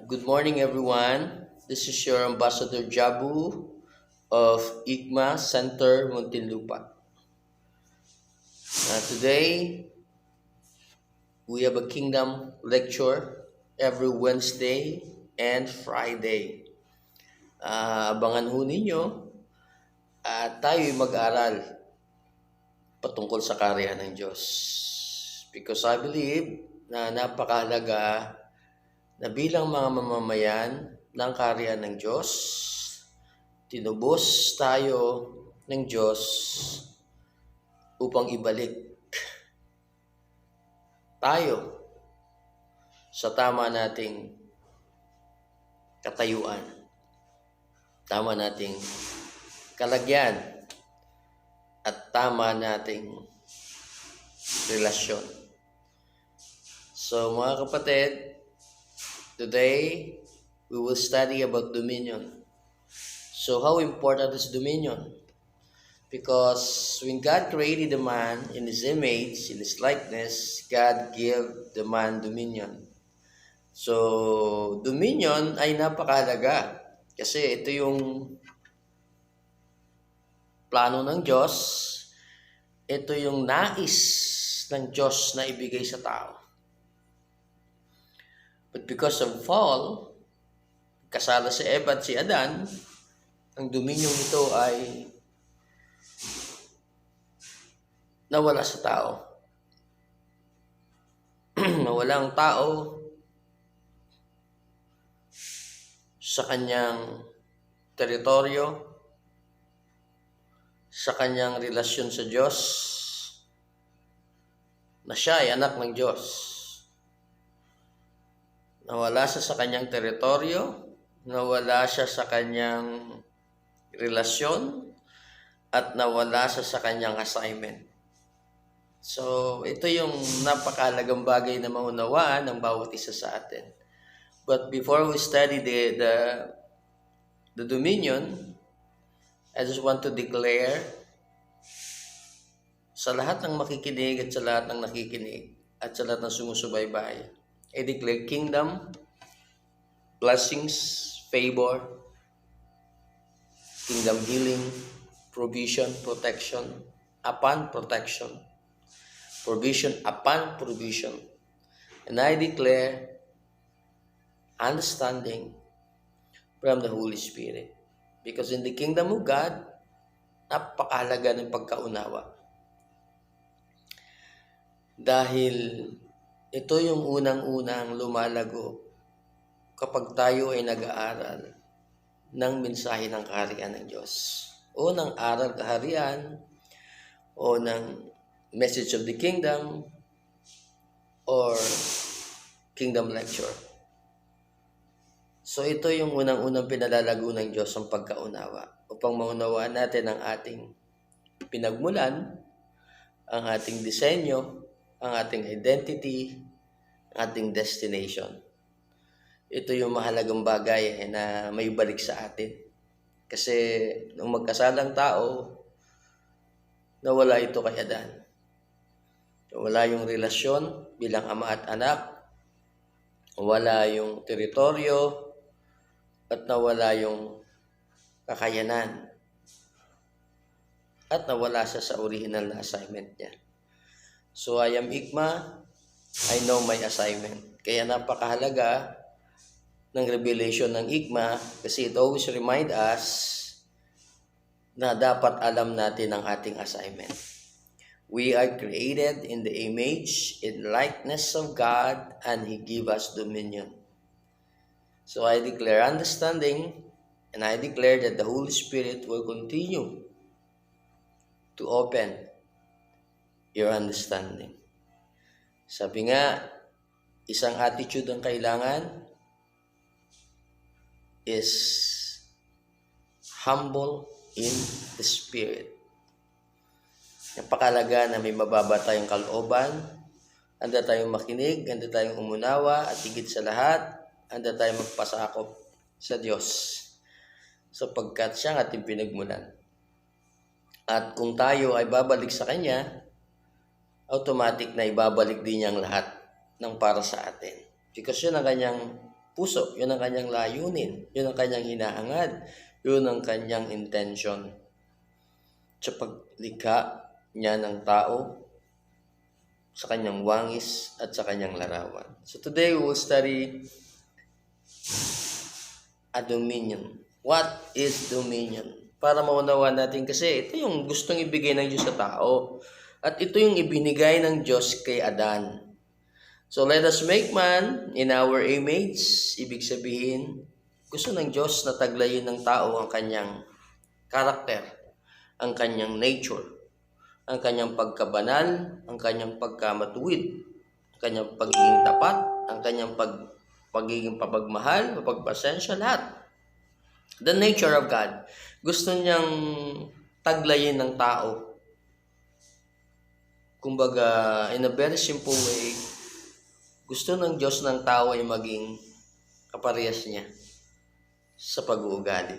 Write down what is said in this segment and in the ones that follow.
Good morning, everyone. This is your Ambassador Jabu of IGMA Center, Muntinlupa. Today, we have a Kingdom lecture every Wednesday and Friday. Abangan ho ninyo at tayo'y mag-aral patungkol sa kaharian ng Diyos. Because I believe na napakahalaga na bilang mga mamamayan ng kaharian ng Diyos, tinubos tayo ng Diyos upang ibalik tayo sa tama nating katayuan, tama nating kalagyan, at tama nating relasyon. So mga kapatid, today we will study about dominion. So how important is dominion? Because when God created the man in His image, in His likeness, God gave the man dominion. So dominion ay napakahalaga kasi ito yung plano ng Diyos, ito yung nais ng Diyos na ibigay sa tao. But because of fall, kasala si Eva at si Adan, ang dominyong ito ay nawala sa tao. Nawala ang tao sa kanyang teritoryo, sa kanyang relasyon sa Diyos, na siya ay anak ng Diyos. Nawala siya sa kanyang teritoryo, nawala siya sa kanyang relasyon, at nawala siya sa kanyang assignment. So, ito yung napakahalagang bagay na maunawaan ng bawat isa sa atin. But before we study the dominion, I just want to declare sa lahat ng makikinig at sa lahat ng nakikinig at sa lahat ng sumusubaybay, I declare kingdom, blessings, favor, kingdom healing, provision, protection upon protection, provision upon provision. And I declare understanding from the Holy Spirit. Because in the kingdom of God, napakahalaga ng pagkaunawa. Dahil ito yung unang-unang lumalago kapag tayo ay nag-aaral ng mensahe ng kaharian ng Diyos. O ng aral kaharian, o ng message of the kingdom, or kingdom lecture. So ito yung unang-unang pinalalago ng Diyos ang pagkaunawa upang maunawaan natin ang ating pinagmulan, ang ating disenyo, ang ating identity, ang ating destination. Ito yung mahalagang bagay na may balik sa atin. Kasi nung magkasalang tao, nawala ito kay Adan. Wala yung relasyon bilang ama at anak, wala yung teritoryo, at nawala yung kakayanan. At nawala siya sa original na assignment niya. So I am IGMA, I know my assignment. Kaya napakahalaga ng revelation ng IGMA kasi it always remind us na dapat alam natin ang ating assignment. We are created in the image and likeness of God, and He give us dominion. So I declare understanding, and I declare that the Holy Spirit will continue to open your understanding. Sabi nga, isang attitude ang kailangan is humble in the spirit. Napakalaga na may mababa tayong kalooban, handa tayong makinig, handa tayong umunawa, at higit sa lahat, handa tayong magpasakop sa Diyos sapagkat siya ang ating pinagmulan. At kung tayo ay babalik sa Kanya, automatic na ibabalik din niya ang lahat ng para sa atin. Because yun ang kanyang puso. Yun ang kanyang layunin. Yun ang kanyang hinahangad. Yun ang kanyang intention sa paglikha niya ng tao sa kanyang wangis at sa kanyang larawan. So today we will study a dominion. What is dominion? Para maunawaan natin kasi ito yung gustong ibigay ng Diyos sa tao. At ito yung ibinigay ng Diyos kay Adan. So let us make man in our image. Ibig sabihin, gusto ng Diyos na taglayin ng tao ang kanyang karakter, ang kanyang nature, ang kanyang pagkabanal, ang kanyang pagkamatuwid, ang kanyang pagiging tapat, ang kanyang pagiging papagmahal, mapagpasensya, lahat. The nature of God. Gusto niyang taglayin ng tao. Kumbaga, in a very simple way, gusto ng Diyos ng tao ay maging kaparehas niya sa pag-uugali.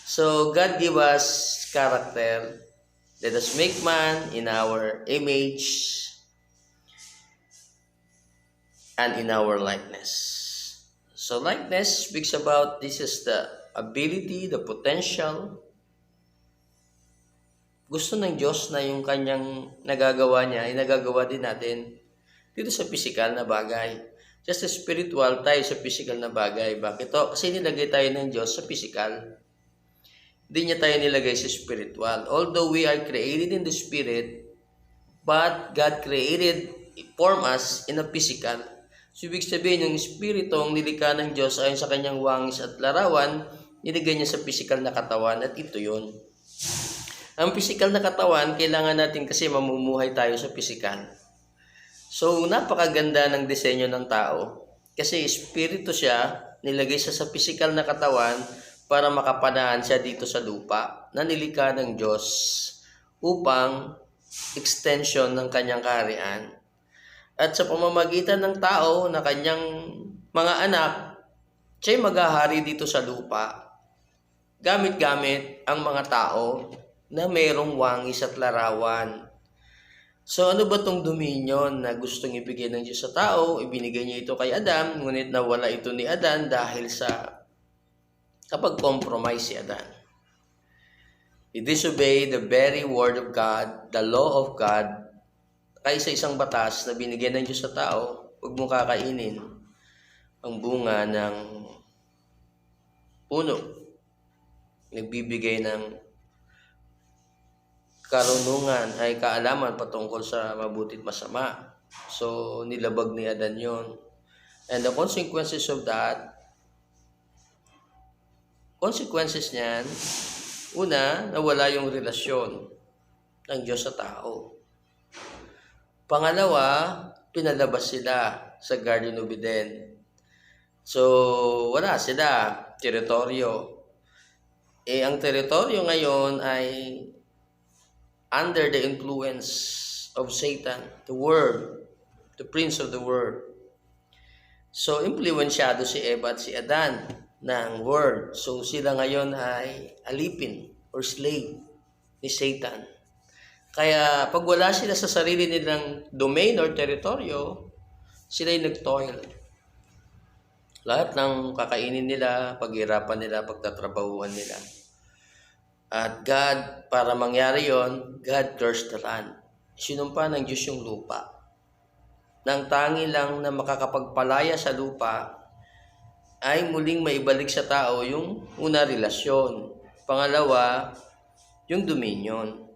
So, God give us character. Let us make man in our image and in our likeness. So, likeness speaks about this is the ability, the potential. Gusto ng Diyos na yung kanyang nagagawa niya ay nagagawa din natin dito sa physical na bagay. Just as spiritual, tayo sa physical na bagay. Bakit to? Kasi nilagay tayo ng Diyos sa physical. Hindi niya tayo nilagay sa spiritual. Although we are created in the spirit, but God created, form us in a physical. So, ibig sabihin, yung espiritu ang nilikha ng Diyos ayon sa kanyang wangis at larawan, nilagay niya sa physical na katawan at ito yun. Ang physical na katawan, kailangan natin kasi mamumuhay tayo sa physical. So, napakaganda ng disenyo ng tao. Kasi espiritu siya, nilagay siya sa physical na katawan para makapanaan siya dito sa lupa na nilikha ng Diyos upang extension ng kanyang kaharian. At sa pamamagitan ng tao na kanyang mga anak, siya'y maghahari dito sa lupa. Gamit-gamit ang mga tao na mayroong wangis at larawan. So ano ba tong dominion na gustong ibigay ng Diyos sa tao? Ibinigay niya ito kay Adan, ngunit nawala ito ni Adan dahil sa kapag compromise si Adan. He disobeyed the very word of God, the law of God, kaysa isang batas na binigyan ng Diyos sa tao, huwag mong kakainin ang bunga ng puno. Nagbibigay ng karunungan ay kaalaman patungkol sa mabuti at masama. So, nilabag ni Adan yon. And the consequences of that, consequences niyan, una, nawala yung relasyon ng Diyos sa tao. Pangalawa, pinalabas sila sa Garden of Eden. So, wala sila, teritoryo. Ang teritoryo ngayon ay under the influence of Satan, the world, the prince of the world. So, impluensyado si Eva at si Adan ng world. So, sila ngayon ay alipin or slave ni Satan. Kaya, pag wala sila sa sarili nilang domain or teritoryo, sila ay nag-toil. Lahat ng kakainin nila, paghirapan nila, pagtatrabahuan nila. At God, para mangyari yon, God cursed the land. Sinumpa ng Diyos yung lupa. Nang tangi lang na makakapagpalaya sa lupa, ay muling maibalik sa tao yung una, relasyon. Pangalawa, yung dominion.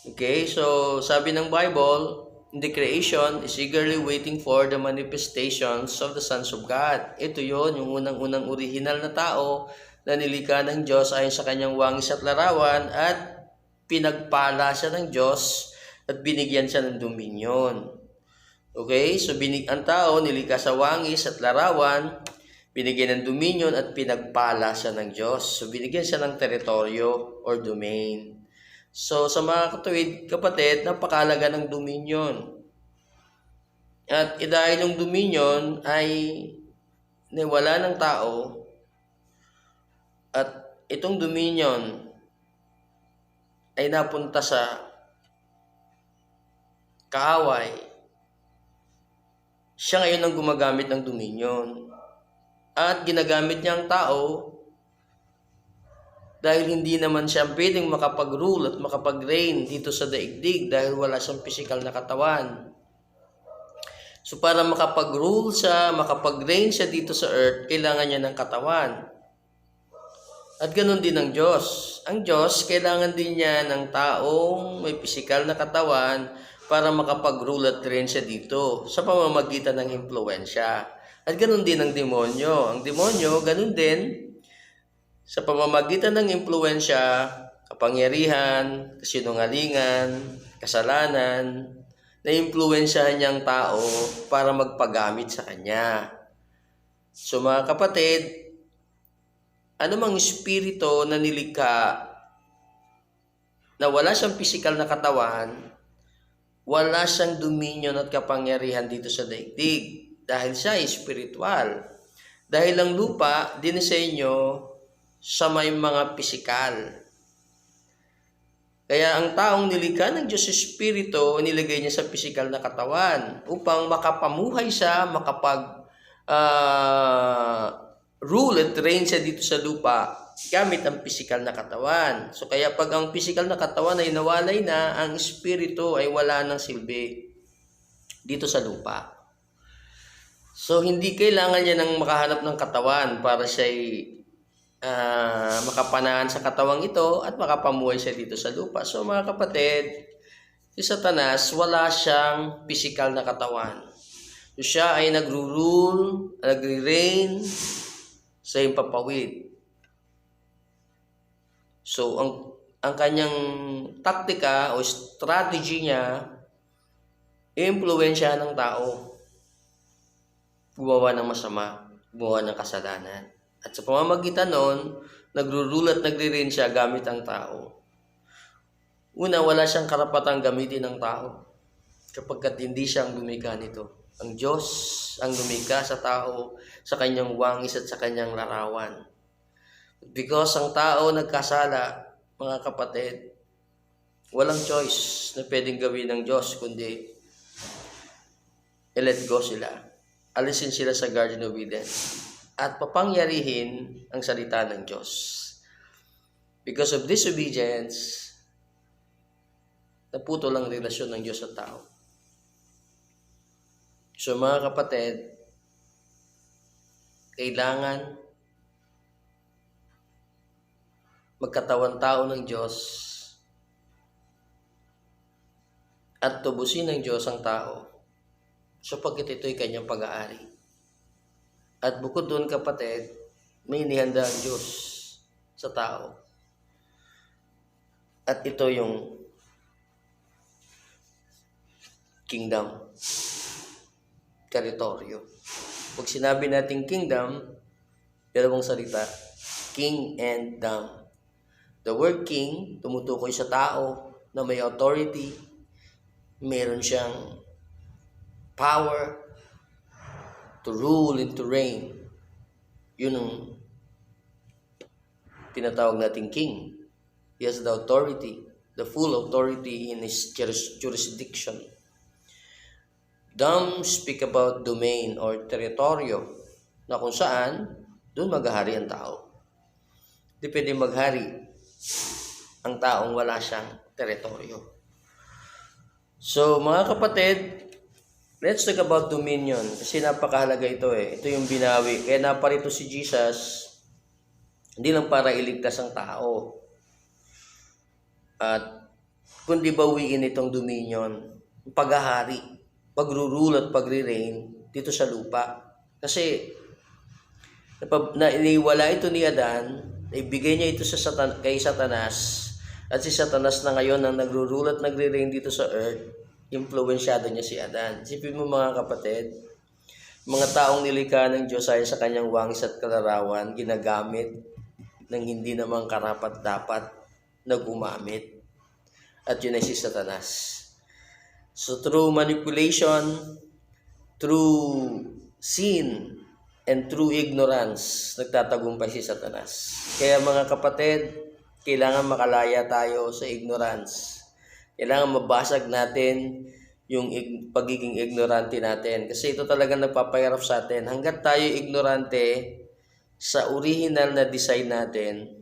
Okay, so sabi ng Bible, the creation is eagerly waiting for the manifestations of the sons of God. Ito yon, yung unang-unang original na tao na nilikha ng Diyos ayon sa kanyang wangis at larawan at pinagpala siya ng Diyos at binigyan siya ng dominion. Okay? So, ang tao nilikha sa wangis at larawan, binigyan ng dominion at pinagpala siya ng Diyos. So, binigyan siya ng teritoryo or domain. So, sa mga katuwid, kapatid, napakalaga ng dominion. At dahil yung dominion ay niwala ng tao, at itong dominion ay napunta sa kaaway, siya ngayon ang gumagamit ng dominion. At ginagamit niya ang tao dahil hindi naman siya pwedeng makapag-rule at makapag-reign dito sa daigdig dahil wala siyang physical na katawan. So para makapag-rule siya, makapag-reign siya dito sa earth, kailangan niya ng katawan. At ganoon din ang Diyos. Ang Diyos, kailangan din niya ng taong may physical na katawan para makapag-rule at reign siya dito sa pamamagitan ng impluensya. At ganoon din ang demonyo. Ang demonyo, ganoon din sa pamamagitan ng impluensya, kapangyarihan, kasinungalingan, kasalanan, na-impluensyahan niyang tao para magpagamit sa kanya. So mga kapatid, anumang espiritu na nilikha na wala siyang physical na katawan, wala siyang dominion at kapangyarihan dito sa daigdig dahil siya ay spiritual. Dahil ang lupa, dinisenyo sa may mga physical. Kaya ang taong nilikha ng Diyos Espiritu, nilagay niya sa physical na katawan upang makapamuhay siya, rule at reign siya dito sa lupa gamit ang physical na katawan. So kaya pag ang physical na katawan ay nawalay na, ang espiritu ay wala ng silbi dito sa lupa. So hindi kailangan niya nang makahanap ng katawan para siya makapanaan sa katawang ito at makapamuhay siya dito sa lupa. So mga kapatid, si Satanas wala siyang physical na katawan. So siya ay nagro-rule, nagre-reign sa himpapawid. So ang kanyang taktika o strategy niya, i-impluwensya ng tao, gumawa ng masama, gumawa ng kasalanan. At sa pamamagitan nun, nagro-rule at nagre-reign siya gamit ang tao. Una, wala siyang karapatang gamitin ng tao kapagkat hindi siya ang lumikha nito. Ang Diyos ang lumikha sa tao sa kanyang wangis at sa kanyang larawan. Because ang tao nagkasala, mga kapatid, walang choice na pwedeng gawin ng Diyos kundi i-let go sila. Alisin sila sa Garden of Eden at papangyarihin ang salita ng Diyos. Because of disobedience, naputol ang relasyon ng Diyos at tao. So mga kapatid, kailangan magkatawan tao ng Diyos at tubusin ng Diyos ang tao sapagkat ito'y kanyang pag-aari. At bukod doon kapatid, may inihanda ang Diyos sa tao. At ito yung kingdom, teritoryo. Pag sinabi natin kingdom, dalawang salita, king and dom. The word king, tumutukoy sa tao na may authority, meron siyang power to rule and to reign. Yun ang tinatawag nating king. He has the authority, the full authority in his jurisdiction. Dom speak about domain or teritoryo na kung saan doon maghahari ang tao. Hindi pwede maghari ang taong wala siyang teritoryo. So mga kapatid, let's talk about dominion kasi napakahalaga ito eh. Ito yung binawi. Kaya naparito si Jesus hindi lang para iligtas ang tao at kundi bawiin itong dominion, paghahari, pagro-rule at pagre-reign dito sa lupa. Kasi iniwala ito ni Adan, ibigay niya ito kay Satanas at si Satanas na ngayon ang nagro-rule at nagre-reign dito sa earth. Impluwensyado niya si Adan. Isipin mo mga kapatid, mga taong nilikha ng Diyos ay sa kanyang wangis at kalarawan, ginagamit ng hindi naman karapat-dapat na gumamit. At yun ay si Satanas. So through manipulation, through sin, and through ignorance, nagtatagumpay si Satanas. Kaya mga kapatid, kailangan makalaya tayo sa ignorance. Kailangan mabasag natin yung pagiging ignorante natin. Kasi ito talaga nagpapahirap sa atin. Hanggat tayo ignorante sa original na design natin,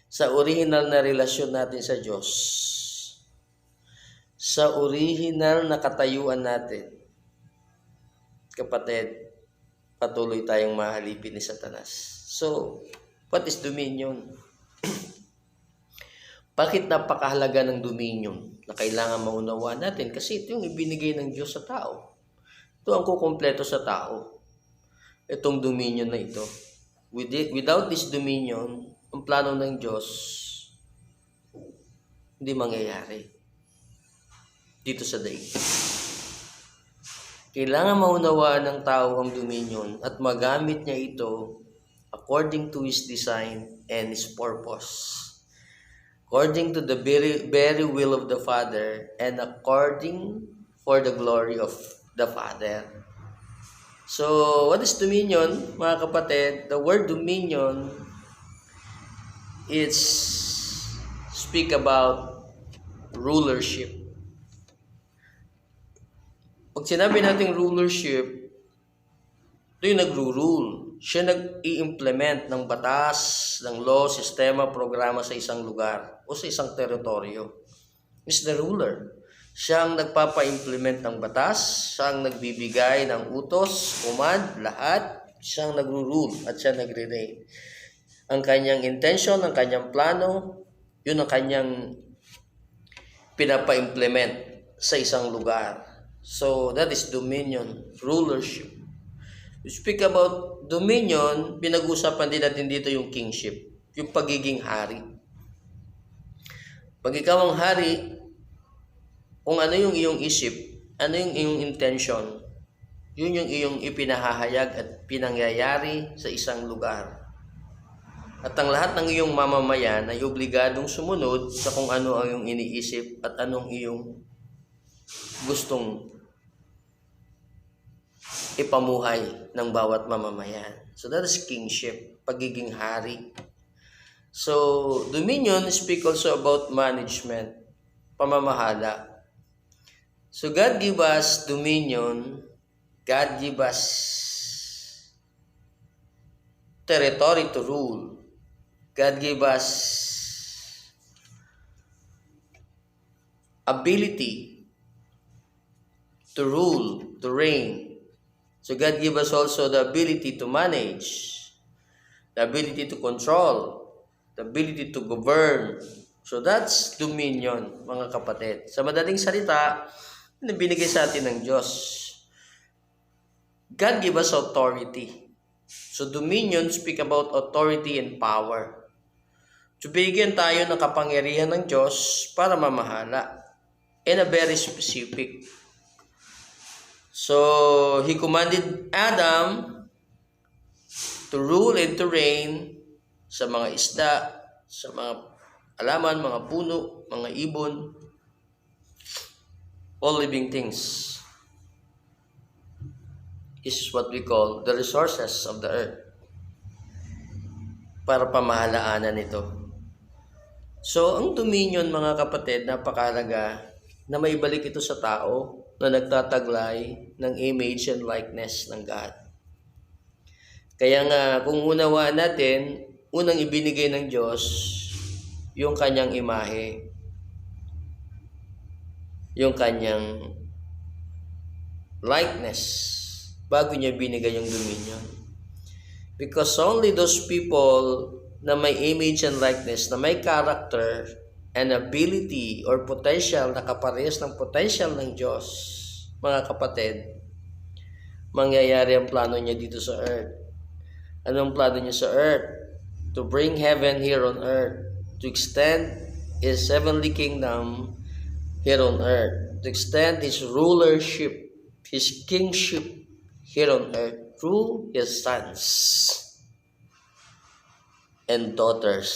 sa original na relasyon natin sa Diyos, sa original na katayuan natin, kapatid, patuloy tayong mahalipin ni Satanas. So, what is dominion? Bakit napakahalaga ng dominion na kailangan maunawaan natin? Kasi ito yung ibinigay ng Diyos sa tao. Ito ang kukumpleto sa tao. Itong dominion na ito. Without this dominion, ang plano ng Diyos hindi mangyayari dito sa daigdig. Kailangan maunawaan ng tao ang dominion at magamit niya ito according to His design and His purpose. According to the very will of the Father and according for the glory of the Father. So, what is dominion, mga kapatid? The word dominion is speak about rulership. Pag sinabi natin rulership, ito yung nagro-rule. Siya nag-i-implement ng batas, ng law, sistema, programa sa isang lugar o sa isang teritoryo. Is the ruler. Siya ang nagpapa-implement ng batas, siya ang nagbibigay ng utos, command, lahat. Siya ang nagro-rule at siya nagre-reign. Ang kanyang intention, ang kanyang plano, yun ang kanyang pinapa-implement sa isang lugar. So, that is dominion, rulership. We speak about dominion, pinag-usapan din natin dito yung kingship, yung pagiging hari. Pag ikaw ang hari, kung ano yung iyong isip, ano yung iyong intention, yun yung iyong ipinahahayag at pinangyayari sa isang lugar. At ang lahat ng iyong mamamayan ay obligadong sumunod sa kung ano ang iyong iniisip at anong iyong gustong ipamuhay ng bawat mamamayan. So that is kingship, pagiging hari. So dominion speak also about management, pamamahala. So God give us dominion, God give us territory to rule. God give us ability to rule, to reign. So God give us also the ability to manage, the ability to control, the ability to govern. So that's dominion, mga kapatid. Sa madaling salita, binigay sa atin ng Diyos. God give us authority. So dominion speak about authority and power. So bigyan tayo ng kapangyarihan ng Diyos para mamahala. In a very specific. So, He commanded Adam to rule and to reign sa mga isda, sa mga alaman, mga puno, mga ibon, all living things. This is what we call the resources of the earth para pamahalaanan ito. So, ang dominion, mga kapatid, napakahalaga na maibalik ito sa tao na nagtataglay ng image and likeness ng God. Kaya nga, kung unawaan natin, unang ibinigay ng Diyos, yung kanyang imahe, yung kanyang likeness, bago niya binigay yung dominion. Because only those people na may image and likeness, na may character, and ability or potential, nakaparehas ng potential ng Diyos, mga kapatid, mangyayari ang plano niya dito sa earth. Anong plano niya sa earth? To bring heaven here on earth. To extend His heavenly kingdom here on earth. To extend His rulership, His kingship here on earth through His sons and daughters.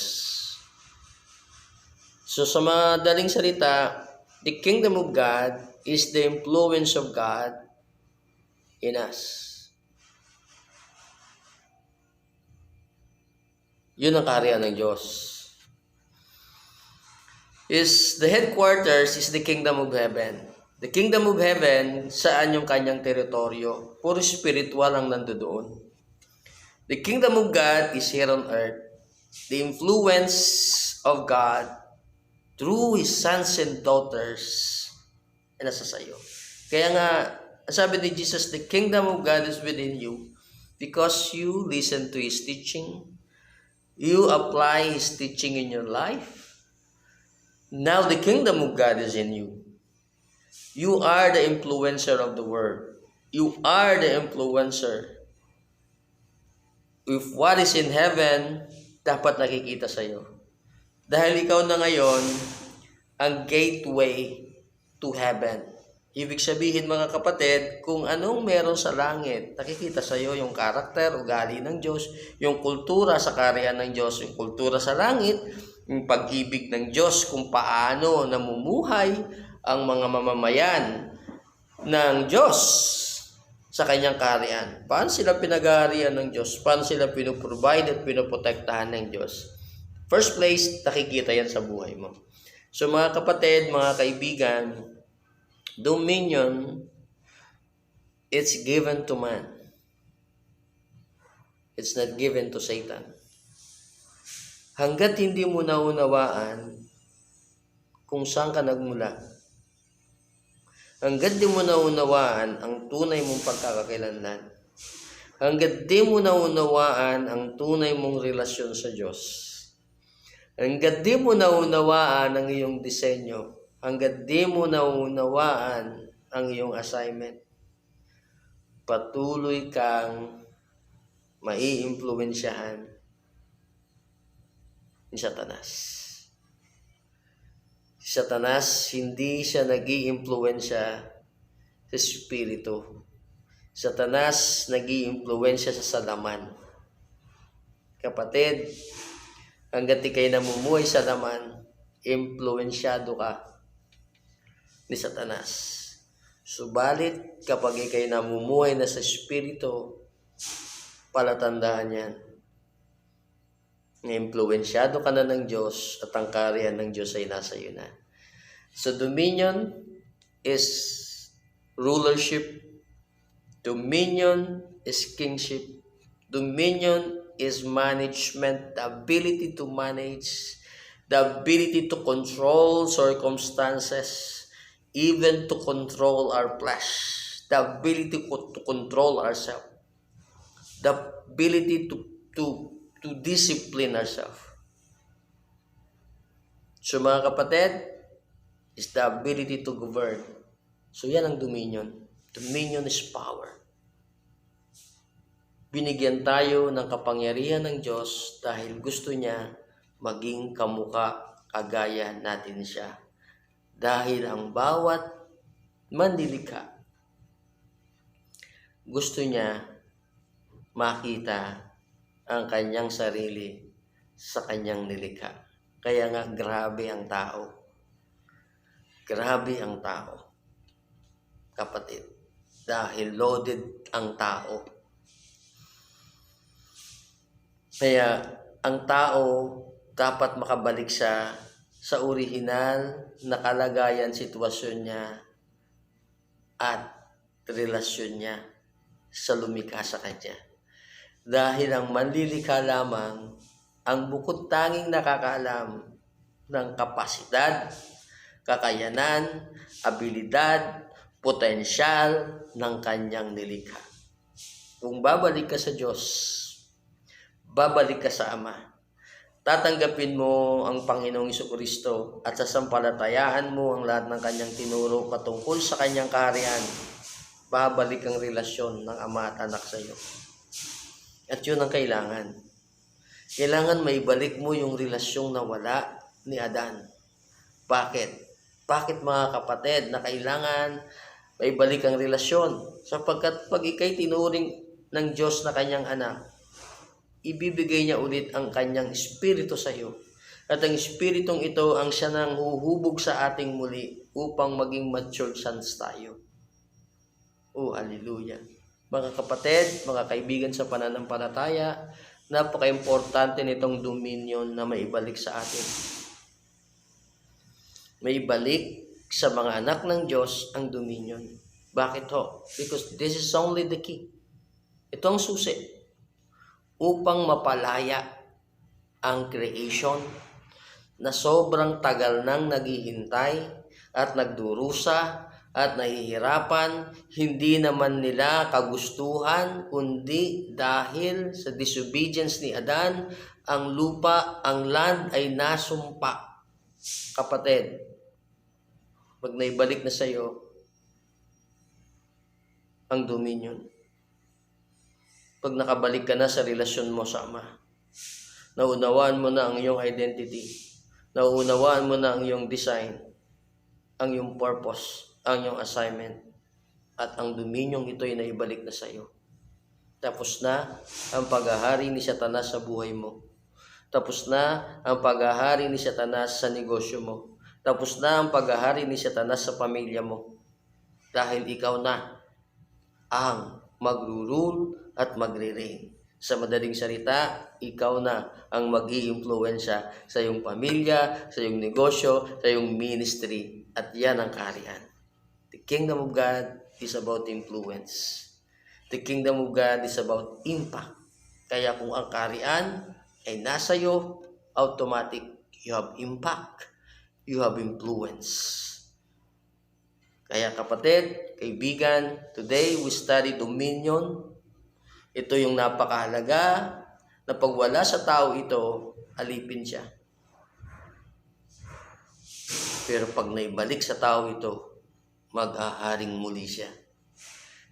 So sa madaling salita, the kingdom of God is the influence of God in us. Yun ang kaharian ng Diyos. The headquarters is the kingdom of heaven. The kingdom of heaven, saan yung kanyang teritoryo? Puro spiritual ang nandoon. The kingdom of God is here on earth. The influence of God through His sons and daughters ay nasa sayo. Kaya nga, sabi ni Jesus, the kingdom of God is within you because you listen to His teaching, you apply His teaching in your life. Now the kingdom of God is in you. You are the influencer of the world. You are the influencer. If what is in heaven, dapat nakikita sa iyo. Dahil ikaw na ngayon, ang gateway to heaven. Ibig sabihin mga kapatid, kung anong meron sa langit, nakikita sa iyo yung karakter, ugali ng Diyos, yung kultura sa kaharian ng Diyos, yung kultura sa langit, yung pag-ibig ng Diyos, kung paano namumuhay ang mga mamamayan ng Diyos sa kanyang kaharian. Paano sila pinag-aarian ng Diyos? Paano sila pinoprovide at pinoprotektahan ng Diyos? First place, nakikita yan sa buhay mo. So mga kapatid, mga kaibigan, dominion, it's given to man. It's not given to Satan. Hanggat hindi mo naunawaan kung saan ka nagmula, hanggat di mo naunawaan ang tunay mong pagkakakilanlan, hanggat di mo naunawaan ang tunay mong relasyon sa Diyos, hanggat di mo naunawaan ang iyong disenyo, hanggat di mo naunawaan ang iyong assignment, patuloy kang maiimpluwensyahan ni Satanas. Si Satanas, hindi siya nag-iimpluwensya sa espiritu. Satanas, nag-iimpluwensya sa salaman. Kapatid, hanggat ikay namumuhay sa laman, impluwensyado ka ni Satanas. Subalit, kapag ikay namumuhay na sa espiritu, palatandaan yan. Impluwensyado ka na ng Diyos at ang kaharian ng Diyos ay nasa iyo na. So dominion is rulership. Dominion is kingship. Dominion is management, the ability to manage, the ability to control circumstances, even to control our flesh, the ability to control ourselves, the ability to discipline ourselves. So mga kapatid, is the ability to govern. So yan ang dominion. Dominion is power. Binigyan tayo ng kapangyarihan ng Diyos dahil gusto niya maging kamukha, kagaya natin siya. Dahil ang bawat manlilikha, gusto niya makita ang kanyang sarili sa kanyang nilikha. Kaya nga grabe ang tao. Grabe ang tao. Kapatid, dahil loaded ang tao. Kaya ang tao dapat makabalik siya sa orihinal na kalagayan, sitwasyon niya at relasyon niya sa lumikha sa kanya. Dahil ang manlilikha lamang ang bukod tanging nakakaalam ng kapasidad, kakayanan, abilidad, potensyal ng kanyang nilikha. Kung babalik ka sa Diyos, babalik ka sa Ama, tatanggapin mo ang Panginoong Jesucristo at sasampalatayaan mo ang lahat ng kanyang tinuro patungkol sa kanyang kaharian, babalik ang relasyon ng Ama at Anak sa iyo. At yun ang kailangan. Kailangan maibalik mo yung relasyong nawala ni Adan. Bakit? Bakit mga kapatid na kailangan maibalik ang relasyon? Sapagkat pag ikay tinuring ng Diyos na kanyang anak, ibibigay niya ulit ang kanyang espiritu sa iyo. At ang espiritong ito ang siya nang huhubog sa ating muli upang maging mature sons tayo. Oh, hallelujah. Mga kapatid, mga kaibigan sa pananampalataya, napaka-importante nitong dominion na maibalik sa atin. Maibalik sa mga anak ng Diyos ang dominion. Bakit ho? Because this is only the key. Ito ang susi upang mapalaya ang creation na sobrang tagal nang naghihintay at nagdurusa at nahihirapan, hindi naman nila kagustuhan, kundi dahil sa disobedience ni Adan, ang lupa, ang land ay nasumpa. Kapatid, pag naibalik na sa iyo ang dominion, pag nakabalik ka na sa relasyon mo sa Ama, naunawaan mo na ang iyong identity, naunawaan mo na ang iyong design, ang iyong purpose, ang iyong assignment, at ang dominion ito ay naibalik na sa iyo. Tapos na ang paghahari ni Satanas sa buhay mo. Tapos na ang paghahari ni Satanas sa negosyo mo. Tapos na ang paghahari ni Satanas sa pamilya mo. Dahil ikaw na ang magro-rule at magre-reign. Sa madaling salita, ikaw na ang mag-i-impluwensya sa iyong pamilya, sa iyong negosyo, sa iyong ministry. At yan ang kaharian. The kingdom of God is about influence. The kingdom of God is about impact. Kaya kung ang kaharian ay nasa iyo, automatic, you have impact. You have influence. Kaya kapatid, kaibigan, today we study dominion. Ito yung napakahalaga na pag wala sa tao ito, alipin siya. Pero pag naibalik sa tao ito, mag-aharing muli siya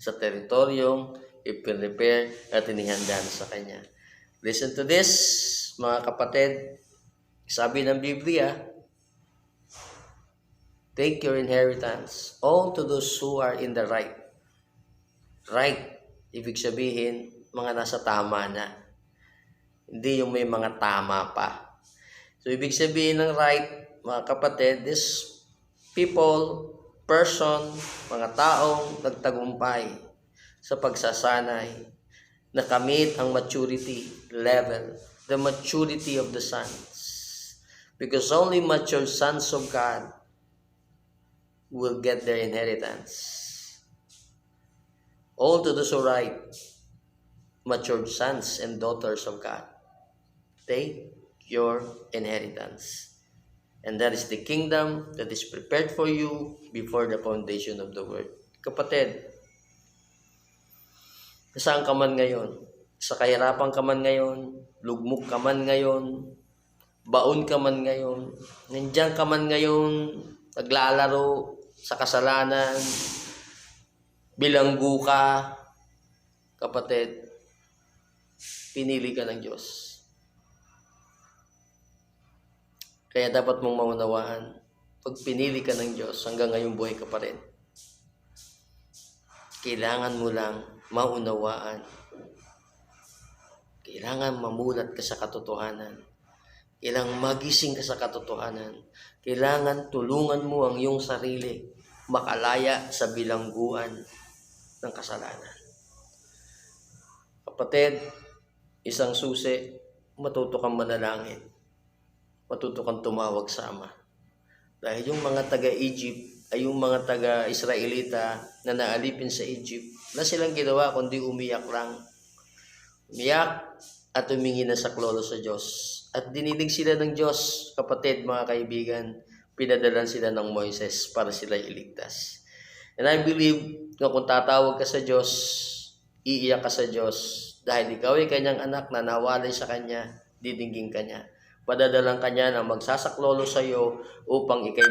sa teritoryong ipin-repair at inihandaan sa kanya. Listen to this, mga kapatid. Sabi ng Biblia, take your inheritance, all to those who are in the right. Right, ibig sabihin, mga nasa tama na. Hindi yung may mga tama pa. So, ibig sabihin ng right, mga kapatid, this people, person, mga taong nagtagumpay sa pagsasanay, nakamit ang maturity level, the maturity of the sons. Because only mature sons of God will get their inheritance. All to those who are right, matured sons and daughters of God, take your inheritance. And that is the kingdom that is prepared for you before the foundation of the world. Kapatid, saan ka man ngayon? Sa kahirapan ka man ngayon, lugmok ka man ngayon, baon ka man ngayon, nandiyan ka man ngayon, naglalaro sa kasalanan, bilanggo ka, kapatid, pinili ka ng Diyos. Kaya dapat mong maunawaan, pag pinili ka ng Diyos, hanggang ngayong buhay ka pa rin. Kailangan mo lang maunawaan. Kailangan mamulat ka sa katotohanan. Kailangan magising ka sa katotohanan. Kailangan tulungan mo ang iyong sarili makalaya sa bilangguan ng kasalanan. Kapatid, isang susi, matuto kang manalangin. Matuto kang tumawag sa Ama. Dahil yung mga taga-Egypt ay yung mga taga-Israelita na naalipin sa Egypt, na silang ginawa kundi umiyak lang. Umiyak at humingi ng saklolo sa Diyos. At dinilig sila ng Diyos, kapatid, mga kaibigan, pinadalan sila ng Moises para sila iligtas. And I believe na kung tatawag ka sa Diyos, iiyak ka sa Diyos, dahil ikaw ay kanyang anak na nawalay sa kanya, didinggin ka niya. Padadalang kanya na magsasaklolo sa iyo upang ikay